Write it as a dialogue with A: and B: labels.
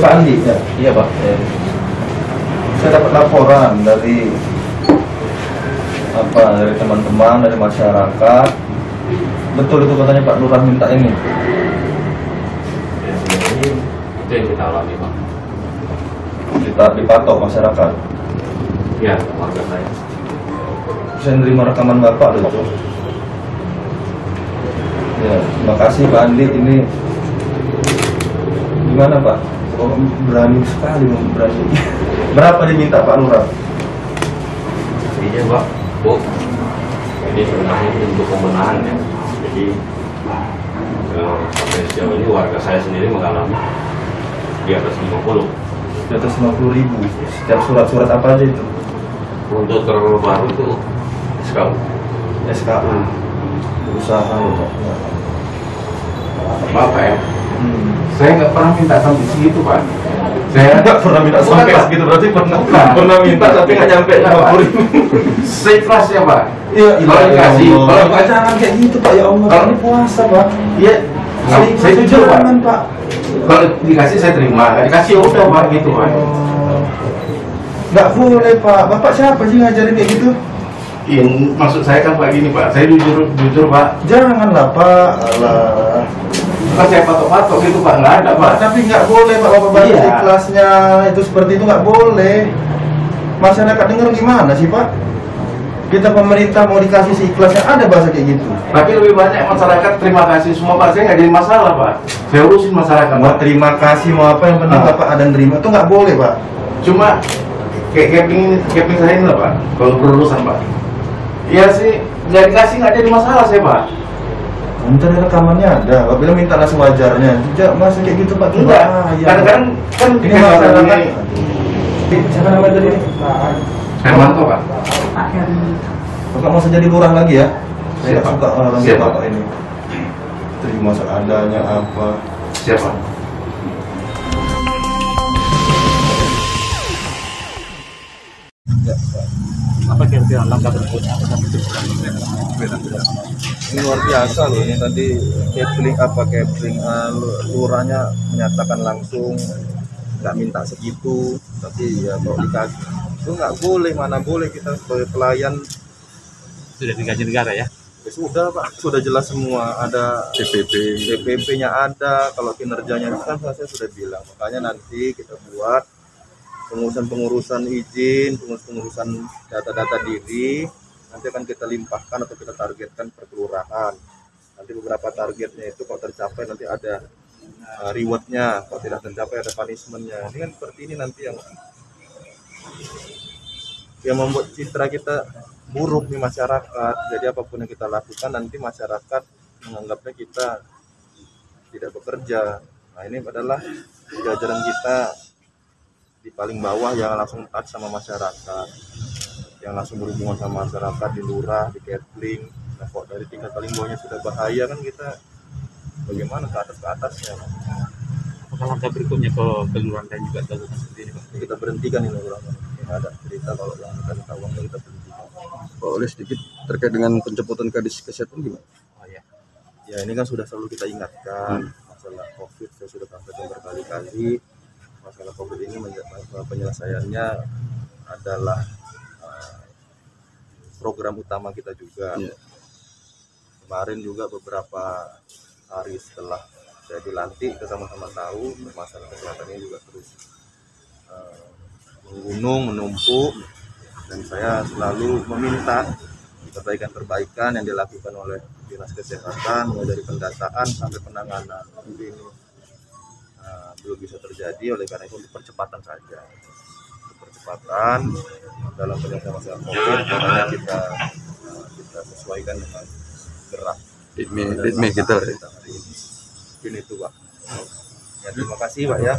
A: Pak Andi, ya?
B: Iya Pak.
A: Saya dapat laporan dari teman-teman dari masyarakat. Betul itu katanya Pak Lurah minta ini.
B: Ya, sebenarnya itu yang kita alami Pak.
A: Kita dipatok masyarakat.
B: Ya, warga saya.
A: Saya nerima rekaman Bapak loh itu. Ya, terima kasih Pak Andi. Ini gimana Pak? Oh, berani sekali, berani. Berapa diminta Pak Lurah?
B: Iya Pak, Bu. Ini sebenarnya untuk pemenahan ya. Jadi sampai sejauh ini warga saya sendiri mengalami di atas 50.
A: Di atas 50.000. Setiap surat-surat apa aja itu?
B: Untuk terbaru itu SKU.
A: SKU. Usaha loh Pak.
C: Bapak ya, saya nggak pernah minta sampai segitu Pak. Saya
A: nggak pernah minta sampai
C: Pak.
A: segitu, berarti pernah minta tapi nggak nyampe 50.000.
C: Saya ikhlas ya Pak.
A: Iya,
C: Kalau dikasih, kalau
A: Pak jangan kayak gitu Pak, ya Allah.
C: Kalau-
A: Ini puasa Pak.
C: Iya, saya jujur Pak.
A: Jangan Pak.
C: Kalau dikasih saya terima, nggak dikasih ya udah Pak gitu Pak.
A: Nggak boleh Pak. Bapak siapa sih ngajarin kayak gitu?
C: Iya, maksud saya kan Pak gini Pak, saya jujur Pak.
A: Janganlah Pak. Alah.
C: Bukan saya patok-patok gitu Pak, nggak ada Pak.
A: Tapi nggak boleh Pak, Bapak bantu
C: Iya.
A: ikhlasnya itu seperti itu nggak boleh. Masyarakat dengar gimana sih Pak? Kita pemerintah mau dikasih seikhlasnya, ada bahasa kayak gitu.
C: Tapi lebih banyak masyarakat terima kasih semua Pak, saya nggak jadi masalah Pak. Saya urusin masyarakat
A: Mau
C: Pak.
A: terima kasih mau apa yang penting
C: Ah.
A: Bapak ada nerima itu nggak boleh Pak.
C: Cuma kayak camping saya ini lah Pak, kalau berurusan Pak. Iya sih, nggak dikasih nggak jadi masalah saya Pak.
A: Nanti rekamannya ada. Bapak bilang minta sewajarnya. Tidak masa kayak gitu Pak.
C: Enggak,
A: Bahaya.
C: kadang-kadang kan
A: Ini masyarakat.
C: ini
A: Siapa namanya tadi?
C: Hermanto Pak.
A: Bapak mau jadi lurah lagi ya? Saya
C: Siap, Pak.
A: suka orang
C: Siap,
A: Bapak
C: Pak.
A: ini. Terima seadanya apa?
C: Siapa?
A: Ya, Pak.
B: Apa kira-kira langkah berikutnya?
A: Ini luar biasa loh, ini tadi Kepling lurahnya menyatakan langsung nggak minta segitu, tapi ya kalau dikasih itu nggak boleh, mana boleh kita sebagai pelayan.
B: Sudah digaji negara ya?
A: Ya sudah Pak, sudah jelas semua, ada CPP-nya ada, kalau kinerjanya kan saya sudah bilang, makanya nanti kita buat pengurusan izin, pengurusan data-data diri, nanti akan kita limpahkan atau kita targetkan per kelurahan. Nanti beberapa targetnya itu kalau tercapai nanti ada rewardnya, kalau tidak tercapai ada punishmentnya. Ini kan seperti ini nanti yang membuat citra kita buruk di masyarakat. Jadi apapun yang kita lakukan nanti masyarakat menganggapnya kita tidak bekerja. Nah ini adalah jajaran kita di paling bawah yang langsung touch sama masyarakat, yang langsung berhubungan sama masyarakat di lurah, di Kepling. Nah kok dari tingkat paling bawahnya sudah bahaya, kan kita bagaimana ke atasnya.
B: Apakah langkah berikutnya ke kelurahan dan juga ke seperti ini Pak?
A: Kita berhentikan ini lurah, ada cerita kalau yang kita minta uangnya kita berhentikan. Boleh sedikit terkait dengan penjemputan kadis kesehatan gimana?
B: Oh ya.
A: Ya ini kan sudah selalu kita ingatkan masalah COVID, saya sudah sampaikan berkali-kali. Masalah COVID ini penyelesaiannya adalah program utama kita juga. Kemarin juga beberapa hari setelah saya dilantik, kita sama-sama tahu masalah kesehatan ini juga terus menggunung, menumpuk, dan saya selalu meminta perbaikan-perbaikan yang dilakukan oleh Dinas Kesehatan, mulai dari pendataan sampai penanganan. Ini belum bisa terjadi, oleh karena itu untuk percepatan saja. Untuk percepatan dalam penyelesaian masalah COVID, makanya kita sesuaikan dengan gerak
D: ritme kita
A: hari ini. mungkin itu Pak. Ya terima kasih Pak ya.